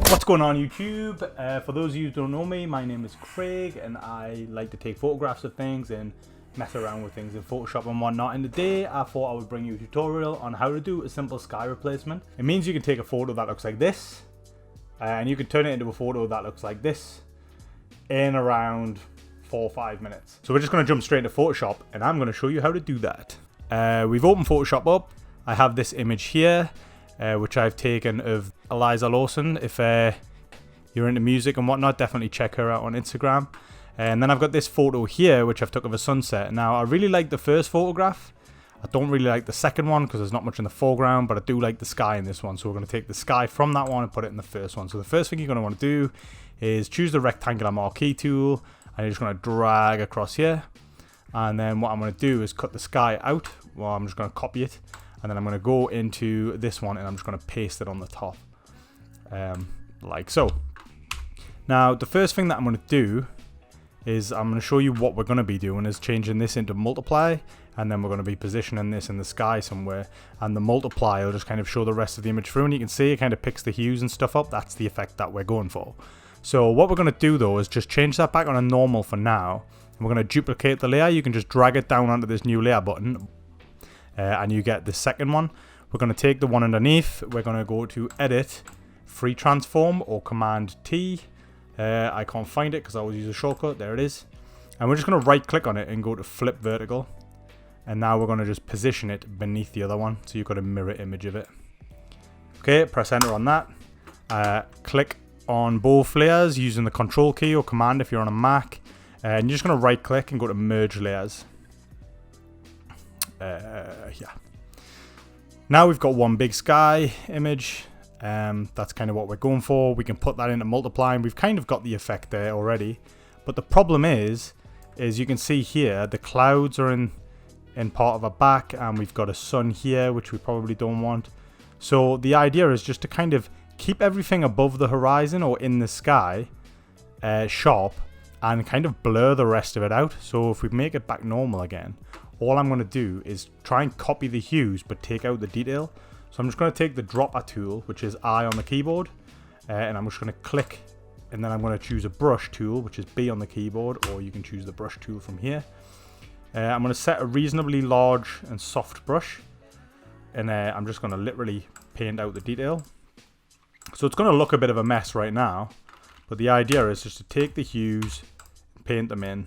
What's going on YouTube? For those of you who don't know me, my name is Craig and I like to take photographs of things and mess around with things in Photoshop and whatnot. And today I thought I would bring you a tutorial on how to do a simple sky replacement. It means you can take a photo that looks like this and you can turn it into a photo that looks like this in around 4 or 5 minutes. So we're just going to jump straight into Photoshop and I'm going to show you how to do that. We've opened Photoshop up. I have this image here. Which I've taken of Eliza Lawson. If you're into music and whatnot, definitely check her out on Instagram. And then I've got this photo here, which I've took of a sunset. Now, I really like the first photograph. I don't really like the second one because there's not much in the foreground, but I do like the sky in this one. So we're going to take the sky from that one and put it in the first one. So the first thing you're going to want to do is choose the rectangular marquee tool. And you're just going to drag across here. And then what I'm going to do is cut the sky out. Well, I'm just going to copy it. And then I'm going to go into this one and I'm just going to paste it on the top. Like so. Now, the first thing that I'm going to do is I'm going to show you what we're going to be doing is changing this into multiply. And then we're going to be positioning this in the sky somewhere. And the multiply will just kind of show the rest of the image through. And you can see it kind of picks the hues and stuff up. That's the effect that we're going for. So what we're going to do though is just change that back on a normal for now. And we're going to duplicate the layer. You can just drag it down onto this new layer button. And you get the second one. We're going to take the one underneath. We're going to go to Edit, Free Transform or Command T. I can't find it because I always use a shortcut. There it is. And we're just going to right click on it and go to Flip Vertical. And now we're going to just position it beneath the other one. So you've got a mirror image of it. Okay, press enter on that. Click on both layers using the Control key or Command if you're on a Mac. And you're just going to right click and go to Merge Layers. Yeah. Now we've got one big sky image. That's kind of what we're going for. We can put that into multiply and we've kind of got the effect there already. But the problem is you can see here the clouds are in part of our back and we've got a sun here which we probably don't want. So the idea is just to kind of keep everything above the horizon or in the sky sharp and kind of blur the rest of it out. So if we make it back normal again, all I'm going to do is try and copy the hues but take out the detail. So I'm just going to take the dropper tool, which is I on the keyboard, and I'm just going to click and then I'm going to choose a brush tool, which is B on the keyboard, or you can choose the brush tool from here. I'm going to set a reasonably large and soft brush and I'm just going to literally paint out the detail. So it's going to look a bit of a mess right now, but the idea is just to take the hues, paint them in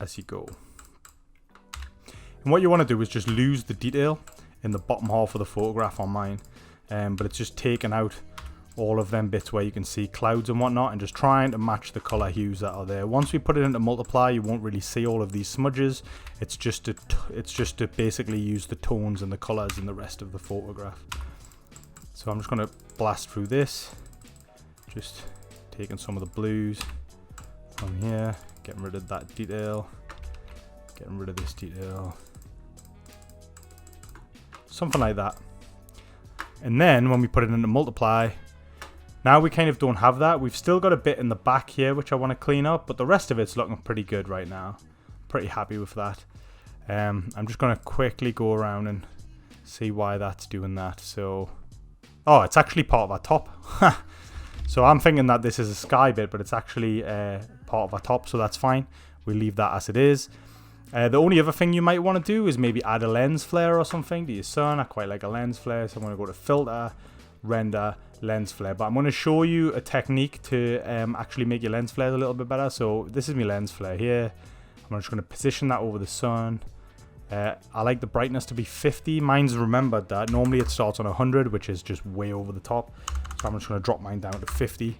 as you go. And what you want to do is just lose the detail in the bottom half of the photograph on mine, but it's just taking out all of them bits where you can see clouds and whatnot and just trying to match the color hues that are there. Once we put it into multiply, you won't really see all of these smudges. It's just to basically use the tones and the colors in the rest of the photograph. So I'm just going to blast through this, just taking some of the blues from here, getting rid of that detail, getting rid of this detail, something like that. And then when we put it into multiply, now we kind of don't have that. We've still got a bit in the back here which I want to clean up, but the rest of it's looking pretty good right now. Pretty happy with that. I'm just going to quickly go around and see why that's doing that. So, oh, it's actually part of our top. So I'm thinking that this is a sky bit, but it's actually part of our top, so that's fine. We'll leave that as it is. The only other thing you might want to do is maybe add a lens flare or something to your sun. I quite like a lens flare, so I'm going to go to Filter, Render, Lens Flare. But I'm going to show you a technique to actually make your lens flares a little bit better. So this is my lens flare here. I'm just going to position that over the sun. I like the brightness to be 50. Mine's remembered that. Normally it starts on 100, which is just way over the top. So I'm just going to drop mine down to 50.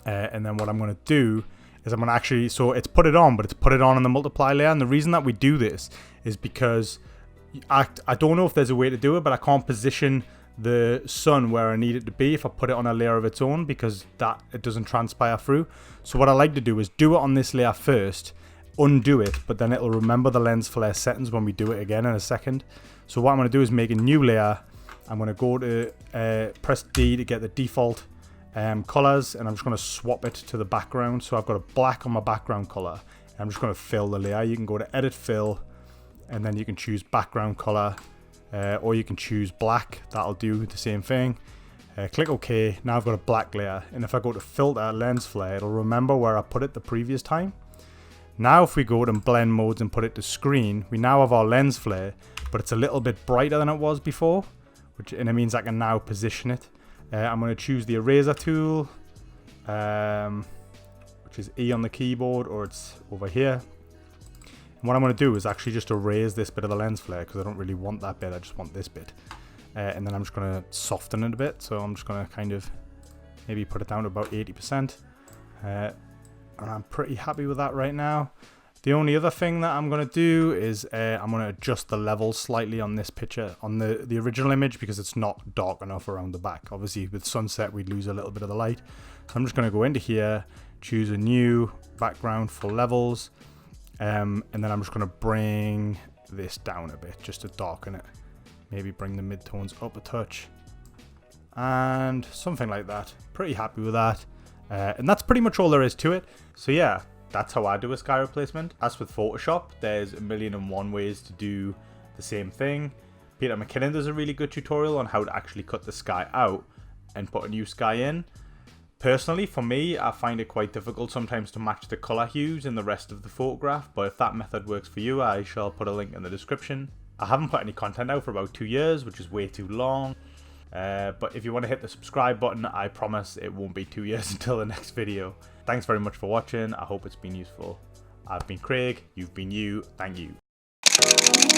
And then what I'm going to do is I'm going to actually, so it's put it on, but it's put it on in the multiply layer. And the reason that we do this is because I don't know if there's a way to do it, but I can't position the sun where I need it to be if I put it on a layer of its own, because that it doesn't transpire through. So what I like to do is do it on this layer first, undo it, but then it'll remember the lens flare settings when we do it again in a second. So what I'm going to do is make a new layer. I'm going to go to press D to get the default colors, and I'm just going to swap it to the background. So I've got a black on my background color, I'm just going to fill the layer. You can go to edit fill, and then you can choose background color, or you can choose black. That'll do the same thing. Click OK. Now I've got a black layer, and if I go to filter lens flare, it'll remember where I put it the previous time. Now if we go to blend modes and put it to screen, we now have our lens flare, but it's a little bit brighter than it was before, and it means I can now position it. I'm going to choose the eraser tool, which is E on the keyboard, or it's over here. And what I'm going to do is actually just erase this bit of the lens flare, because I don't really want that bit, I just want this bit. And then I'm just going to soften it a bit, so I'm just going to kind of maybe put it down to about 80%. And I'm pretty happy with that right now. The only other thing that I'm going to do is I'm going to adjust the level slightly on this picture, on the original image, because it's not dark enough around the back. Obviously with sunset we'd lose a little bit of the light. So I'm just going to go into here, choose a new background for levels, and then I'm just going to bring this down a bit just to darken it. Maybe bring the midtones up a touch, and something like that. Pretty happy with that. And that's pretty much all there is to it. So yeah, that's how I do a sky replacement. As with Photoshop, there's 1,000,001 ways to do the same thing. Peter McKinnon does a really good tutorial on how to actually cut the sky out and put a new sky in. Personally, for me, I find it quite difficult sometimes to match the color hues in the rest of the photograph, but if that method works for you, I shall put a link in the description. I haven't put any content out for about 2 years, which is way too long. But if you want to hit the subscribe button, I promise it won't be 2 years until the next video. Thanks very much for watching. I hope it's been useful. I've been Craig, you've been you, thank you.